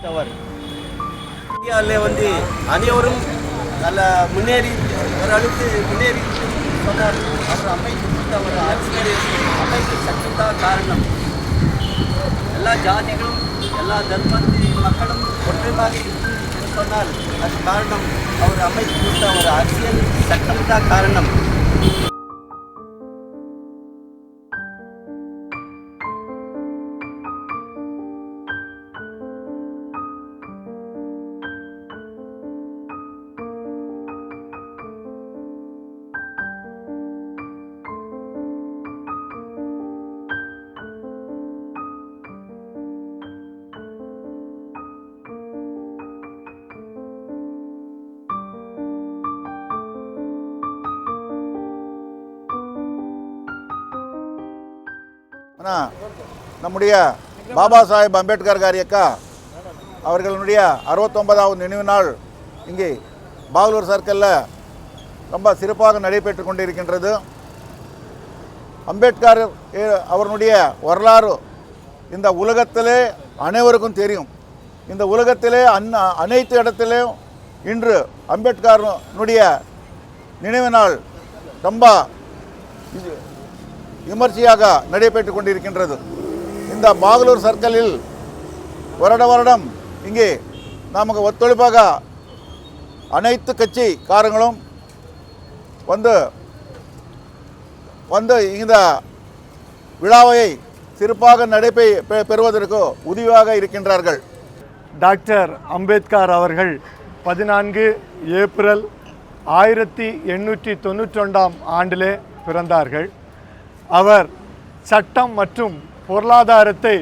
அவர் இந்தியாவில் அனைவரும் நல்ல முன்னேறி ஓரளவுக்கு முன்னேறி சொன்னார். அவர் அமைத்து அவர் அரசியல் அமைப்பு சட்டம் தான் காரணம். எல்லா ஜாதிகளும் எல்லா தர்மத்தின் மக்களும் ஒற்றுமையாக சொன்னால் அது காரணம் அவர் அமைத்து கொடுத்த ஒரு அரசியல் சட்டம் தான் காரணம். நம்முடைய பாபா சாஹேப் அம்பேத்கர் கார் இயக்க அவர்களுடைய 69வது நினைவு நாள் இங்கே பாகலூர் சர்க்கிளில் ரொம்ப சிறப்பாக நடைபெற்று கொண்டிருக்கின்றது. அம்பேத்கர் அவருடைய வரலாறு இந்த உலகத்திலே அனைவருக்கும் தெரியும். இந்த உலகத்திலே அனைத்து இடத்திலும் இன்று அம்பேத்கருடைய நினைவு நாள் ரொம்ப விமர்சையாக நடைபெற்று கொண்டிருக்கின்றது. இந்த பாகலூர் சர்க்கிளில் வருடம் இங்கே நமக்கு ஒத்துழைப்பாக அனைத்து கட்சிக்காரங்களும் வந்து இந்த விழாவை சிறப்பாக பெறுவதற்கு உதவியாக இருக்கின்றார்கள். டாக்டர் அம்பேத்கர் அவர்கள் 14 ஏப்ரல் 1891 ஆண்டிலே பிறந்தார்கள். அவர் சட்டம் மற்றும் பொருளாதாரத்தை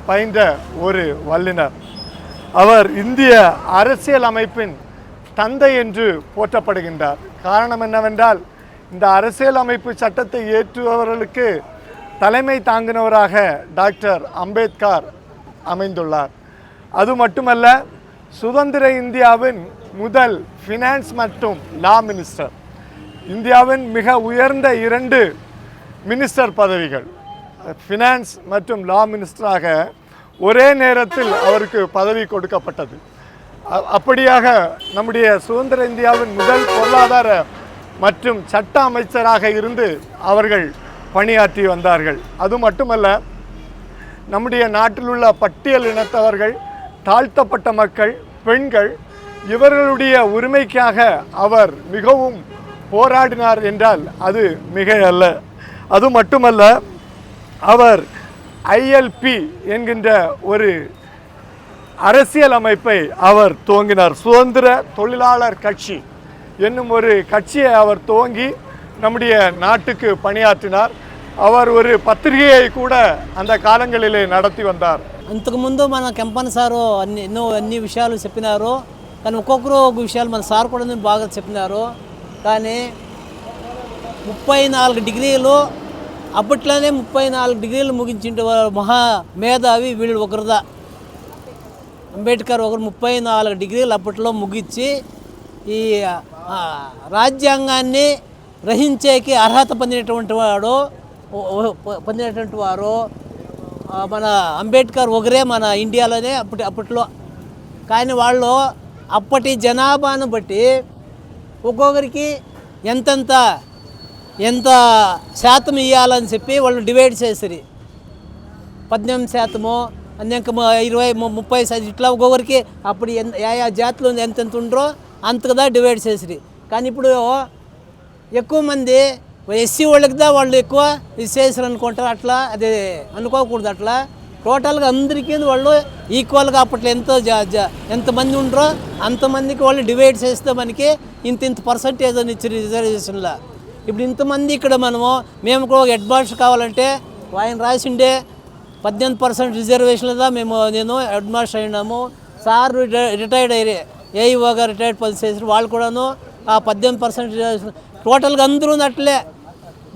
பயின்ற ஒரு வல்லுனர். அவர் இந்திய அரசியல் அமைப்பின் தந்தை என்று போற்றப்படுகின்றார். காரணம் என்னவென்றால் இந்த அரசியல் அமைப்பு சட்டத்தை ஏற்றுபவர்களுக்கு தலைமை தாங்கினவராக டாக்டர் அம்பேத்கர் அமைந்துள்ளார். அது மட்டுமல்ல, சுதந்திர இந்தியாவின் முதல் ஃபினான்ஸ் மற்றும் லா மினிஸ்டர். இந்தியாவின் மிக உயர்ந்த 2 மினிஸ்டர் பதவிகள், ஃபினான்ஸ் மற்றும் லா மினிஸ்டராக ஒரே நேரத்தில் அவருக்கு பதவி கொடுக்கப்பட்டது. அப்படியாக நம்முடைய சுதந்திர இந்தியாவின் முதல் பொருளாதார மற்றும் சட்ட அமைச்சராக இருந்து அவர்கள் பணியாற்றி வந்தார்கள். அது மட்டுமல்ல, நம்முடைய நாட்டில் உள்ள பட்டியல் இனத்தவர்கள், தாழ்த்தப்பட்ட மக்கள், பெண்கள் இவர்களுடைய உரிமைக்காக அவர் மிகவும் போராடினார் என்றால் அது மிக அல்ல. அது மட்டுமல்ல, அவர் ஐஎல்பி என்கின்ற ஒரு அரசியல் அமைப்பை அவர் துவங்கினார். சுதந்திர தொழிலாளர் கட்சி என்னும் ஒரு கட்சியை அவர் துவங்கி நம்முடைய நாட்டுக்கு பணியாற்றினார். அவர் ஒரு పత్రికயை కూడా அந்த కాలంகளிலே நடத்தி வந்தார். అంతకుముందు మన కెంపన్ సారు అన్ని విషయాలు చెప్పినారు. కానీ ఒక్కొక్కరు ఒక విషయాలు మన సార్ కూడా బాగా చెప్పినారు. కానీ 34 డిగ్రీలు అప్పట్లోనే 34 డిగ్రీలు ముగించింటే మహా మేధావి వీళ్ళు ఒకరిదా. అంబేద్కర్ ఒకరు 34 డిగ్రీలు అప్పట్లో ముగించి ఈ రాజ్యాంగాన్ని గ్రహించేకి అర్హత పొందినటువంటి వారు మన అంబేద్కర్ ఒకరే మన ఇండియాలోనే అప్పట్లో. కానీ వాళ్ళు అప్పటి జనాభాను బట్టి ఒక్కొక్కరికి ఎంత శాతం ఇవ్వాలని చెప్పి వాళ్ళు డివైడ్ చేస్తారు. 18% ఇంకా 20-30% ఇట్లా ఒక్కొక్కరికి అప్పుడు యా జాతిలో ఎంత ఉండరో అంతగా డివైడ్ చేసిరి. కానీ ఇప్పుడు ఎక్కువ మంది ఎస్సీ వాళ్ళకిదా వాళ్ళు ఎక్కువ ఇది చేసారు అనుకుంటారు. అట్లా అది అనుకోకూడదు. అట్లా టోటల్గా అందరికీ వాళ్ళు ఈక్వల్గా అప్పట్లో ఎంతమంది ఉండరో అంతమందికి వాళ్ళు డివైడ్ చేస్తే మనకి ఇంత పర్సంటేజ్ అని ఇచ్చారు రిజర్వేషన్లో. ఇప్పుడు ఇంతమంది ఇక్కడ మేము కూడా హెడ్ మాస్టర్ కావాలంటే ఆయన రాసిండే 18% రిజర్వేషన్లో నేను హెడ్ మాస్టర్ అయినాము. సార్ రిటైర్డ్ అయ్యారు, ఏఈఓగా రిటైర్డ్ చేసారు. వాళ్ళు కూడాను ఆ 18% రిజర్వేషన్ టోటల్గా అందరూ అట్లే.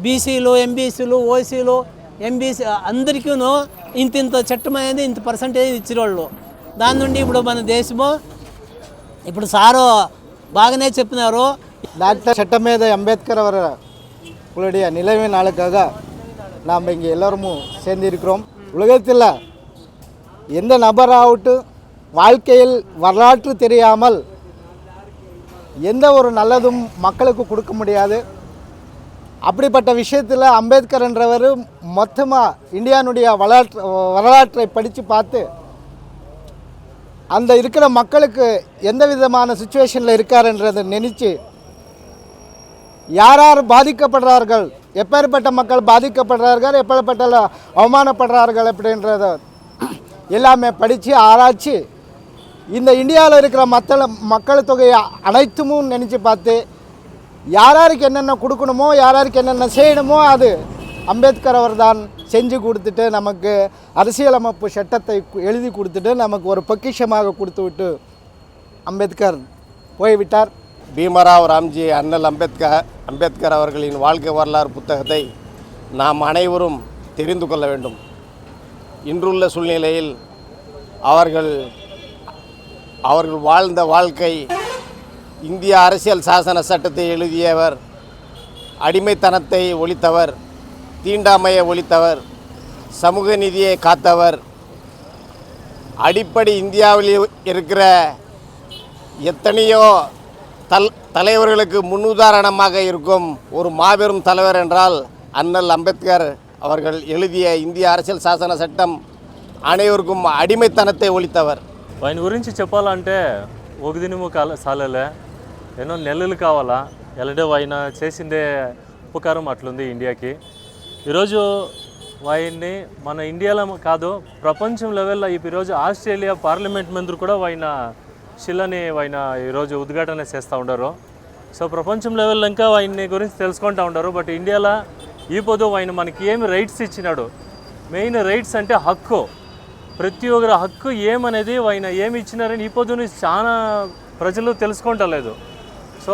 బీసీలు, ఎంబీసీలు, ఓసీలు, ఎంబీసీ అందరికీ ఇంత చట్టం అనేది ఇంత పర్సంటేజ్ ఇచ్చేవాళ్ళు. దాని నుండి ఇప్పుడు మన దేశము ఇప్పుడు సారు బాగానే చెప్పినారు. டாக்டர் சட்டமேதை அம்பேத்கர் அவர்களுடைய நினைவு நாளுக்காக நாம் இங்கே எல்லோரும் சேர்ந்திருக்கிறோம். உலகத்தில் எந்த நபராகட்டும் வாழ்க்கையில் வரலாற்று தெரியாமல் எந்த ஒரு நல்லதும் மக்களுக்கு கொடுக்க முடியாது. அப்படிப்பட்ட விஷயத்தில் அம்பேத்கர் என்றவர் மொத்தமாக இந்தியானுடைய வரலாற்றை படித்து பார்த்து அந்த இருக்கிற மக்களுக்கு எந்த விதமான சுச்சுவேஷனில் இருக்காருன்றதை நினச்சி யார் யார் பாதிக்கப்படுறார்கள், எப்பேற்பட்ட மக்கள் பாதிக்கப்படுறார்கள், எப்பேற்பட்ட அவமானப்படுறார்கள் அப்படின்றத எல்லாமே படித்து ஆராய்ச்சி இந்த இந்தியாவில் இருக்கிற மக்கள் தொகையை அனைத்தும் நினச்சி பார்த்து யாராருக்கு என்னென்ன கொடுக்கணுமோ யாராருக்கு என்னென்ன செய்யணுமோ அது அம்பேத்கர் அவர் தான் செஞ்சு கொடுத்துட்டு நமக்கு அரசியலமைப்பு சட்டத்தை எழுதி கொடுத்துட்டு நமக்கு ஒரு பொக்கிஷமாக கொடுத்து விட்டு அம்பேத்கர் போய்விட்டார். பீமராவ் ராம்ஜி அண்ணல் அம்பேத்கர் அவர்களின் வாழ்க்கை வரலாறு புத்தகத்தை நாம் அனைவரும் தெரிந்து கொள்ள வேண்டும். இன்றுள்ள சூழ்நிலையில் அவர்கள் வாழ்ந்த வாழ்க்கை, இந்திய அரசியல் சாசன சட்டத்தை எழுதியவர், அடிமைத்தனத்தை ஒழித்தவர், தீண்டாமையை ஒழித்தவர், சமூக நீதியை காத்தவர், அடிப்படை இந்தியாவில் இருக்கிற எத்தனையோ தலைவர்களுக்கு முன்னுதாரணமாக இருக்கும் ஒரு மாபெரும் தலைவர் என்றால் அண்ணல் அம்பேத்கர் அவர்கள் எழுதிய இந்திய அரசியல் శాసన చట్టం அனைவருக்கும் అడిమైతనத்தை ఒలితவர். ఆయన గురించి చెప్పాలంటే ఒక దినము సాలలే, ఎన్నో నెలలు కావాలా. ఎలాంటి ఆయన చేసిందే ఉపకారం అట్లుంది ఇండియాకి. ఈరోజు ఆయన్ని మన ఇండియాలో కాదు ప్రపంచం లెవెల్లో ఈరోజు ఆస్ట్రేలియా పార్లమెంట్ మెంబర్ కూడా ఆయన శిలని ఆయన ఈరోజు ఉద్ఘాటన చేస్తూ ఉండరు. సో ప్రపంచం లెవెల్లో ఇంకా ఆయన్ని గురించి తెలుసుకుంటూ ఉండరు. బట్ ఇండియాలో ఈ పొద్దు ఆయన మనకి ఏమి రైట్స్ ఇచ్చినాడు, మెయిన్ రైట్స్ అంటే హక్కు, ప్రతి ఒక్కరి హక్కు ఏమనేది ఆయన ఏమి ఇచ్చినారని ఈ పొద్దుని చాలా ప్రజలు తెలుసుకుంటలేదు. సో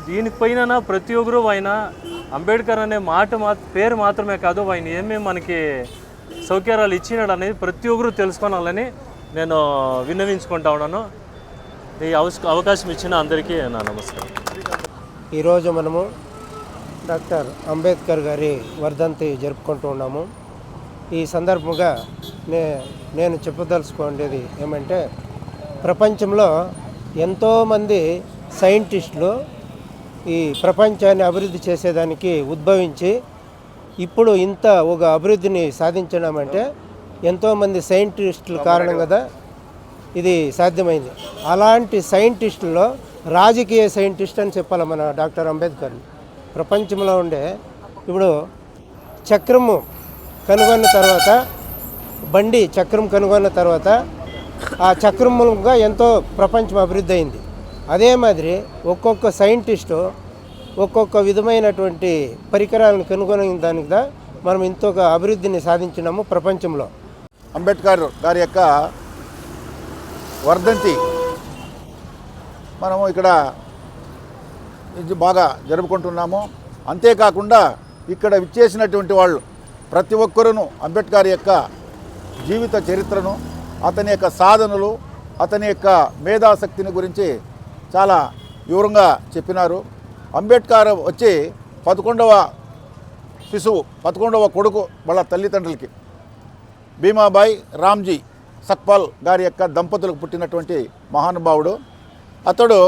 దీనిపైన ప్రతి ఒక్కరు ఆయన అంబేద్కర్ అనే పేరు మాత్రమే కాదు, ఆయన ఏమేమి మనకి సౌకర్యాలు ఇచ్చినాడు అనేది ప్రతి ఒక్కరు తెలుసుకోవాలని నేను విన్నవించుకుంటా ఉన్నాను. ఈ అవకాశం ఇచ్చిన అందరికీ నా నమస్కారం. ఈరోజు మనము డాక్టర్ అంబేద్కర్ గారి వర్ధంతి జరుపుకుంటూ ఉన్నాము. ఈ సందర్భంగా నేను చెప్పదలుచుకునేది ఏమంటే, ప్రపంచంలో ఎంతోమంది సైంటిస్టులు ఈ ప్రపంచాన్ని అభివృద్ధి చేసేదానికి ఉద్భవించి ఇప్పుడు ఇంత ఒక అభివృద్ధిని సాధించడం అంటే ఎంతోమంది సైంటిస్టుల కారణం కదా ఇది సాధ్యమైంది. అలాంటి సైంటిస్టుల్లో రాజకీయ సైంటిస్ట్ అని చెప్పాలి మన డాక్టర్ అంబేద్కర్ని. ప్రపంచంలో ఉండే ఇప్పుడు చక్రము కనుగొన్న తర్వాత, బండి చక్రం కనుగొన్న తర్వాత ఆ చక్రం మూలంగా ఎంతో ప్రపంచం అభివృద్ధి అయింది. అదే మాదిరి ఒక్కొక్క సైంటిస్టు ఒక్కొక్క విధమైనటువంటి పరికరాలను కనుగొని దానికి మనం ఇంతొక అభివృద్ధిని సాధించినాము ప్రపంచంలో. అంబేద్కర్ గారి యొక్క వర్ధంతి మనము ఇక్కడ బాగా జరుపుకుంటున్నాము. అంతేకాకుండా ఇక్కడ విచ్చేసినటువంటి వాళ్ళు ప్రతి ఒక్కరూ అంబేద్కర్ యొక్క జీవిత చరిత్రను, అతని యొక్క సాధనలు, అతని యొక్క మేధాశక్తిని గురించి చాలా వివరంగా చెప్పినారు. అంబేద్కర్ వచ్చి 11వ శిశువు, 11వ కొడుకు వాళ్ళ తల్లిదండ్రులకి, భీమాబాయి రామ్జీ సక్పాల్ గారి యొక్క దంపతులకు పుట్టినటువంటి మహానుభావుడు. అతడు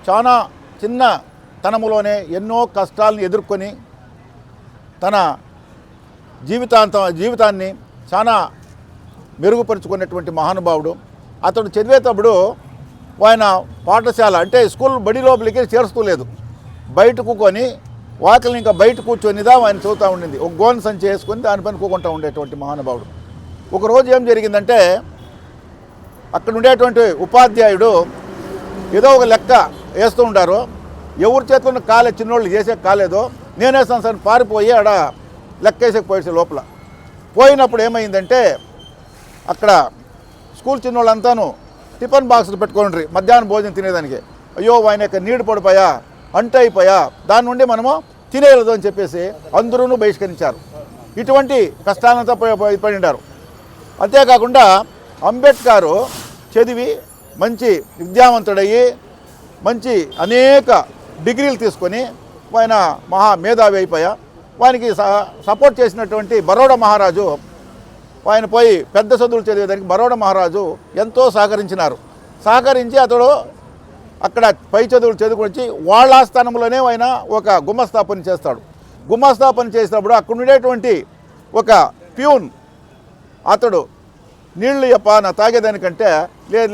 చాలా చిన్న తనములోనే ఎన్నో కష్టాలను ఎదుర్కొని తన జీవితాన్ని చాలా మెరుగుపరుచుకున్నటువంటి మహానుభావుడు. అతడు చదివేటప్పుడు ఆయన పాఠశాల అంటే స్కూల్ బడి లోపలికి చేరుస్తూ లేదు, బయట కూకొని వాకిల్ని ఇంకా బయట కూర్చొనిదా ఆయన చదువుతూ ఉండింది. ఒక గోన్ సంచి వేసుకొని దానిపైన కూకుంటూ ఉండేటువంటి మహానుభావుడు. ఒకరోజు ఏం జరిగిందంటే, అక్కడ ఉండేటువంటి ఉపాధ్యాయుడు ఏదో ఒక లెక్క వేస్తూ ఉంటారు, ఎవరి చేతుల్లో కాలే చిన్నోళ్ళు చేసే కాలేదో నేనేస్తాను సార్ పారిపోయి ఆడ లెక్క వేసే పోయేసి లోపల పోయినప్పుడు ఏమైందంటే, అక్కడ స్కూల్ చిన్నోళ్ళంతాను టిఫిన్ బాక్సులు పెట్టుకోండి మధ్యాహ్నం భోజనం తినేదానికి. అయ్యో ఆయన యొక్క నీడు పడిపోయా, అంట అయిపోయా, దాని నుండి మనము తినేయలేదు అని చెప్పేసి అందరూ బహిష్కరించారు. ఇటువంటి కష్టాలంతా పడినారు. అంతేకాకుండా అంబేద్కర్ చదివి మంచి విద్యావంతుడయ్యి మంచి అనేక డిగ్రీలు తీసుకొని ఆయన మహా మేధావి అయిపోయా. వానికి సపోర్ట్ చేసినటువంటి బరోడా మహారాజు, ఆయన పోయి పెద్ద చదువులు చదివేదానికి బరోడా మహారాజు ఎంతో సహకరించినారు. సహకరించి అతడు అక్కడ పై చదువులు చదువుకొచ్చి వాళ్ళ స్థానంలోనే ఆయన ఒక గుమస్తా పని చేస్తాడు. గుమస్తా పని చేసినప్పుడు అక్కడ ఉండేటువంటి ఒక ప్యూన్ అతడు నీళ్లు నా తాగేదానికంటే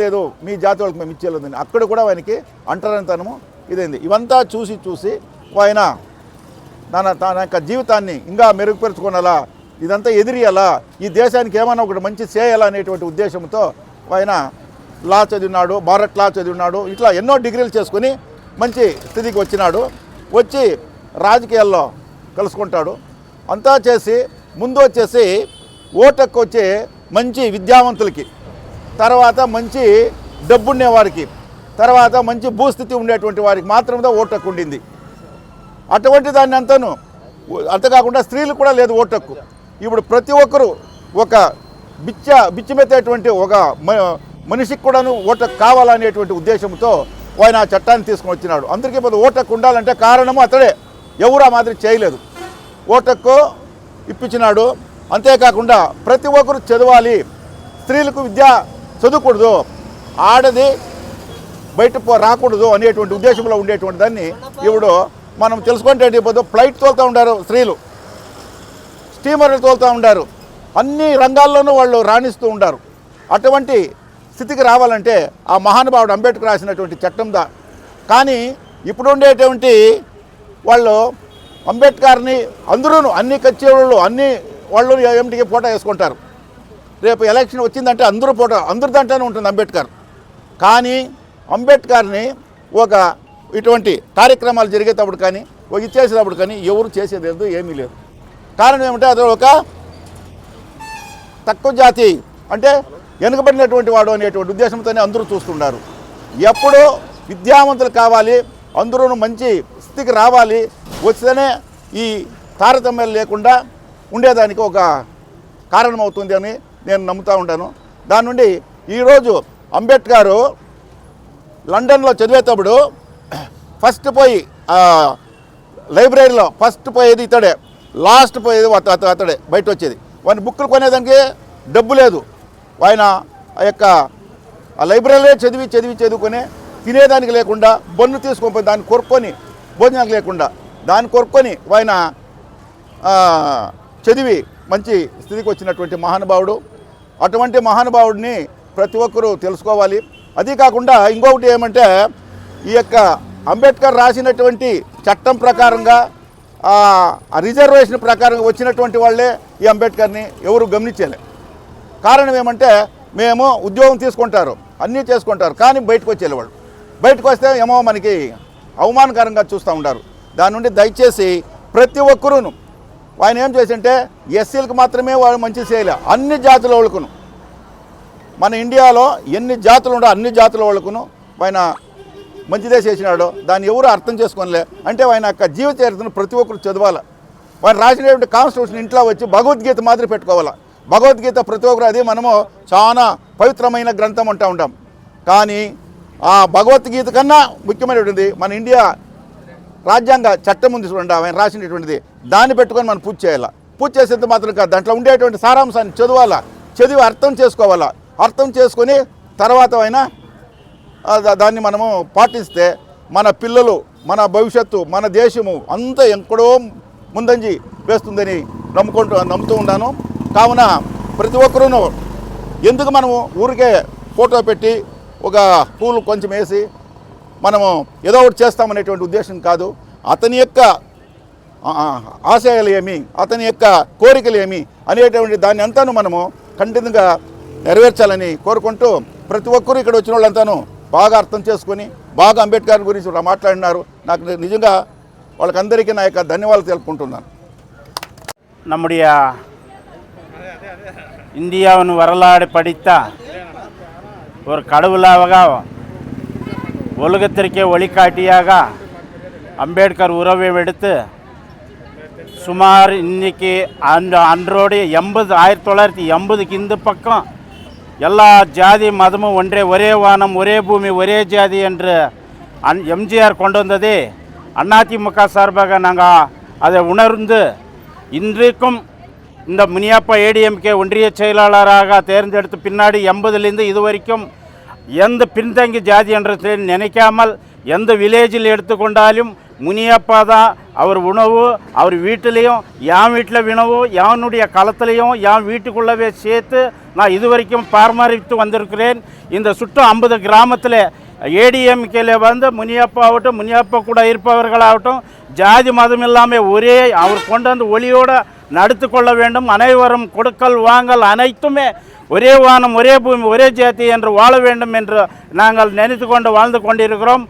లేదు మీ జాతి వాళ్ళకి మేము ఇచ్చేలేదని అక్కడ కూడా ఆయనకి అంటరానితనము ఇదైంది. ఇవంతా చూసి ఆయన తన యొక్క జీవితాన్ని ఇంకా మెరుగుపరుచుకోనాలా, ఇదంతా ఎదిరియాలా, ఈ దేశానికి ఏమైనా ఒకటి మంచి చేయాలా అనేటువంటి ఉద్దేశంతో ఆయన లా చదివినాడు, భారత్ లా చదివినాడు. ఇట్లా ఎన్నో డిగ్రీలు చేసుకుని మంచి స్థితికి వచ్చినాడు. వచ్చి రాజకీయాల్లో కలుసుకుంటాడు. అంతా చేసి ముందు వచ్చేసి ఓటకు వచ్చి మంచి విద్యావంతులకి, తర్వాత మంచి డబ్బుండే వారికి, తర్వాత మంచి భూస్థితి ఉండేటువంటి వారికి మాత్రమే ఓటకు ఉండింది. అటువంటి దాన్ని అంతకాకుండా స్త్రీలు కూడా లేదు ఓటకు. ఇప్పుడు ప్రతి ఒక్కరూ ఒక బిచ్చమెత్తేటువంటి ఒక మనిషికి కూడాను ఓటకు కావాలనేటువంటి ఉద్దేశంతో ఆయన ఆ చట్టాన్ని తీసుకుని వచ్చినాడు. అందరికీ ఓటకు ఉండాలంటే కారణము అతడే, ఎవరు ఆ మాదిరి చేయలేదు. ఓటకు ఇప్పించినాడు. అంతేకాకుండా ప్రతి ఒక్కరు చదవాలి, స్త్రీలకు విద్య చదువుకూడదు, ఆడది బయట రాకూడదు అనేటువంటి ఉద్దేశంలో ఉండేటువంటి దాన్ని ఇప్పుడు మనం తెలుసుకుంటే ఇప్పుడు ఫ్లైట్ తోలుతూ ఉండారు స్త్రీలు, స్టీమర్లు తోలుతూ ఉండారు, అన్ని రంగాల్లోనూ వాళ్ళు రాణిస్తూ ఉండారు. అటువంటి స్థితికి రావాలంటే ఆ మహానుభావుడు అంబేద్కర్ రాసినటువంటి చట్టందా. కానీ ఇప్పుడు ఉండేటువంటి వాళ్ళు అంబేద్కర్ని అందరూ అన్ని కచ్చేవాళ్ళు అన్ని వాళ్ళు ఏమిటికి ఫోటో వేసుకుంటారు. రేపు ఎలక్షన్ వచ్చిందంటే అందరూ ఫోటో అందరి దాంట్లోనే ఉంటుంది అంబేద్కర్. కానీ అంబేద్కర్ని ఒక ఇటువంటి కార్యక్రమాలు జరిగేటప్పుడు కానీ ఒక ఇచ్చేసేటప్పుడు కానీ ఎవరు చేసేది లేదు, ఏమీ లేదు. కారణం ఏమంటే అతను ఒక తక్కువ జాతి అంటే వెనుకబడినటువంటి వాడు అనేటువంటి ఉద్దేశంతోనే అందరూ చూస్తున్నారు. ఎప్పుడూ విద్యావంతులు కావాలి, అందరూ మంచి స్థితికి రావాలి, వస్తేనే ఈ తారతమ్యాలు లేకుండా ఉండేదానికి ఒక కారణమవుతుంది అని నేను నమ్ముతూ ఉంటాను. దాని నుండి ఈరోజు అంబేద్కర్ లండన్లో చదివేటప్పుడు ఫస్ట్ పోయి లైబ్రరీలో ఫస్ట్ పోయేది ఇతడే, లాస్ట్ పోయేది అతడే బయట వచ్చేది. వాని బుక్కులు కొనేదానికి డబ్బు లేదు. ఆయన ఆ యొక్క లైబ్రరీలో చదువుకొని తినేదానికి లేకుండా బొన్ను తీసుకొని దాన్ని కొరుక్కొని భోజనానికి లేకుండా దాన్ని కొరుక్కొని ఆయన చదివి మంచి స్థితికి వచ్చినటువంటి మహానుభావుడు. అటువంటి మహానుభావుడిని ప్రతి ఒక్కరూ తెలుసుకోవాలి. అది కాకుండా ఇంకొకటి ఏమంటే ఈ యొక్క అంబేద్కర్ రాసినటువంటి చట్టం ప్రకారంగా రిజర్వేషన్ ప్రకారంగా వచ్చినటువంటి వాళ్ళే ఈ అంబేద్కర్ని ఎవరు గమనించలే. కారణం ఏమంటే మేము ఉద్యోగం తీసుకుంటారు, అన్నీ చేసుకుంటారు, కానీ బయటకు వచ్చేవాళ్ళు బయటకు వస్తే ఏమో మనకి అవమానకరంగా చూస్తూ ఉంటారు. దాని నుండి దయచేసి ప్రతి ఒక్కరూను ఆయన ఏం చేసింటే ఎస్సీలకు మాత్రమే వాళ్ళు మంచి చేయలే, అన్ని జాతుల వాళ్ళకును మన ఇండియాలో ఎన్ని జాతులు ఉండో అన్ని జాతుల వాళ్ళకును ఆయన మంచిదే చేసినాడు. దాన్ని ఎవరు అర్థం చేసుకోనిలే. అంటే ఆయన యొక్క జీవిత చరిత్రను ప్రతి ఒక్కరు చదవాలి. వాళ్ళు రాసినటువంటి కాన్స్టిట్యూషన్ ఇంట్లో వచ్చి భగవద్గీత మాదిరి పెట్టుకోవాలి. భగవద్గీత ప్రతి ఒక్కరు అది మనము చాలా పవిత్రమైన గ్రంథం అంటూ ఉంటాం. కానీ ఆ భగవద్గీత కన్నా ముఖ్యమైనటువంటిది మన ఇండియా రాజ్యాంగ చట్టం ఉంది చూడండి, ఆయన రాసినటువంటిది. దాన్ని పెట్టుకొని మనం పూజ చేయాలి. పూజ చేసేంత మాత్రం కాదు, దాంట్లో ఉండేటువంటి సారాంశాన్ని చదవాలా, చదివి అర్థం చేసుకోవాలా. అర్థం చేసుకొని తర్వాత అయినా దాన్ని మనము పాటిస్తే మన పిల్లలు, మన భవిష్యత్తు, మన దేశము అంతా ఎక్కడో ముందంజి వేస్తుందని నమ్ముతూ ఉన్నాను. కావున ప్రతి ఒక్కరూ ఎందుకు మనము ఊరికే ఫోటో పెట్టి ఒక పూలు కొంచెం వేసి మనము ఏదో ఒకటి చేస్తామనేటువంటి ఉద్దేశం కాదు. అతని యొక్క ఆశయాలు ఏమి, అతని యొక్క కోరికలు ఏమి అనేటువంటి దాన్ని అంతాను మనము ఖండితంగా నెరవేర్చాలని కోరుకుంటూ ప్రతి ఒక్కరూ ఇక్కడ వచ్చిన వాళ్ళంతాను బాగా అర్థం చేసుకొని బాగా అంబేద్కర్ గురించి మాట్లాడినారు. నాకు నిజంగా వాళ్ళకందరికీ నా యొక్క ధన్యవాదాలు తెలుపుకుంటున్నాను. நம்முடைய இந்தியாவின் வரலாறு படித்த ஒரு கடவுளாக உலகத்திற்கே வழிகாட்டியாக அம்பேத்கர் உறவை எடுத்து சுமார் இன்னைக்கு அன்றோடைய 1980க்கு இந்த பக்கம் எல்லா ஜாதி மதமும் ஒரே வானம் ஒரே பூமி ஒரே ஜாதி என்று எம்ஜிஆர் கொண்டு வந்ததே அதிமுக சார்பாக நாங்கள் அதை உணர்ந்து இன்றைக்கும் இந்த முனியப்பா ஏடிஎம்கே ஒன்றிய செயலாளராக தேர்ந்தெடுத்து பின்னாடி 80லேருந்து இது வரைக்கும் எந்த பின்தங்கி ஜாதி என்றதை நினைக்காமல் எந்த வில்லேஜில் எடுத்துக்கொண்டாலும் முனியப்பா தான் அவர் உணவு, அவர் வீட்டிலையும் என் வீட்டில் உணவு, என்னுடைய களத்துலையும் என் வீட்டுக்குள்ளவே சேர்த்து நான் இதுவரைக்கும் பராமரித்து வந்திருக்கிறேன். இந்த சுற்றம் 50 கிராமத்தில் ஏடிஎம்கேல வந்து முனியப்பா ஆகட்டும், முனியப்பா கூட இருப்பவர்களாகட்டும், ஜாதி மதம் இல்லாமல் ஒரே அவர் கொண்டு வந்து ஒளியோடு நடத்து கொள்ள வேண்டும். அனைவரும் கொடுக்கல் வாங்கல் அனைத்துமே ஒரே வானம், ஒரே பூமி, ஒரே ஜாதி என்று வாழ வேண்டும் என்று நாங்கள் நினைத்து கொண்டு வாழ்ந்து கொண்டிருக்கிறோம்.